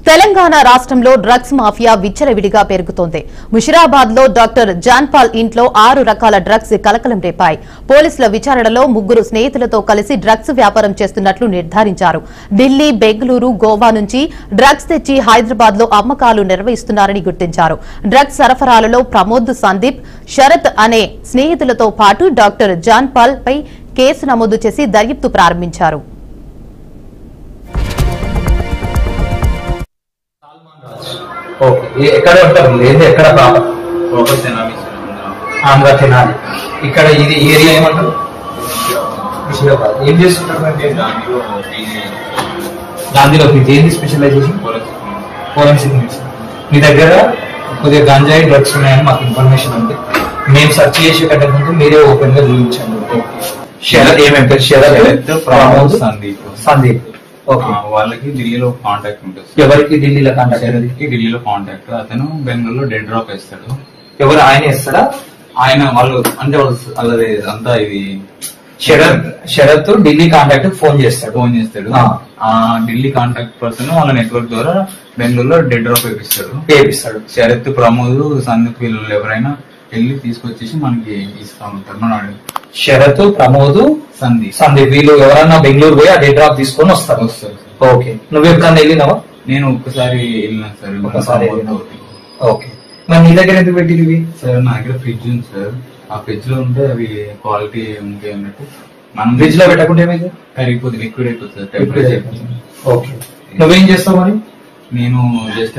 తెలంగాణ రాష్ట్రంలో drugs mafia విచ్చలవిడిగా పెరుగుతోంది. ముషిరాబాద్ లో డాక్టర్ జాన్పాల్ ఇంట్లో 6 రకాల డ్రగ్స్ కలకలం రేపాయి. పోలీసుల విచారణలో 3 స్నేహితులతో కలిసి డ్రగ్స్ వ్యాపారం చేస్తున్నట్లు నిర్ధారించారు. ఢిల్లీ, బెంగళూరు, గోవా నుంచి డ్రగ్స్ తెచ్చి హైదరాబాద్ లో అమ్మకాలు నిర్వహిస్తున్నారని గుర్తించారు. డ్రగ్స్ సరఫరాలలో ప్రమోద్, సందీప్, శరత్ అనే స్నేహితులతో పాటు డాక్టర్ జాన్పాల్ పై కేసు నమోదు చేసి దర్యాప్తు ప్రారంభించారు. ఎక్కడ ఉంటారు? లేదు, ఎక్కడ ఆంధ్ర తెనాలి. ఇక్కడ ఇది ఏరియా ఏమంటారు? ముషిరాబాద్. ఏం చేస్తుంటారు? గాంధీలో ఏంది స్పెషలైజేషన్? Forensic medicine. మీ దగ్గర కొద్దిగా గంజాయి డ్రగ్స్ ఉన్నాయని మాకు ఇన్ఫర్మేషన్ ఉంది. మేము సెర్చ్ చేసే కంటే ముందు మీరే ఓపెన్ గా చూపించండి. శరత్ ఏమేమి పేరు? శరత్, సందీప్. వాళ్ళకి ఢిల్లీలో కాంటాక్ట్ ఉంటుంది. ఎవరికి ఢిల్లీలో కాంటాక్ట్? ఢిల్లీలో కాంటాక్ట్. అతను బెంగళూరులో డెడ్ డ్రాప్ వేస్తాడు. ఎవరు? ఆయన ఇస్తాడా? ఆయన వాళ్ళు అంటే వాళ్ళది అంతా ఇది శరత్ ఢిల్లీ కాంటాక్ట్ ఫోన్ చేస్తాడు. ఆ ఢిల్లీ కాంటాక్ట్ పర్సన్ వాళ్ళ నెట్వర్క్ ద్వారా బెంగళూరులో డెడ్ డ్రాప్ వేపిస్తాడు. శరత్, ప్రమోద్, సందీప్ వీళ్ళు ఎవరైనా వెళ్ళి తీసుకొచ్చేసి మనకి ఇస్తా ఉంటారు. మనం శరత్, ప్రమోద్, సందీప్ వీళ్ళు ఎవరన్నా బెంగళూరు పోయి ఆ డెడ్ డ్రాప్ తీసుకొని వస్తారు. ఓకే. నువ్వు ఎప్పుడన్నా వెళ్ళినావా? నేను ఒక్కసారి వెళ్ళినా సార్. ఓకే. మరి నీ దగ్గర ఎందుకు పెట్టినవి? సార్ నా దగ్గర ఫ్రిడ్జ్ ఉంది సార్. ఆ ఫ్రిడ్జ్ లో ఉంటే అవి క్వాలిటీ ఉంటాయి అన్నట్టు. మనం ఫ్రిడ్జ్ లో పెట్టకుంటే ఏమైంది? కరిగిపోతుంది, లిక్విడ్ అయిపోతుంది సార్. ఓకే. నువ్వేం చేస్తావు మరి? నేను జస్ట్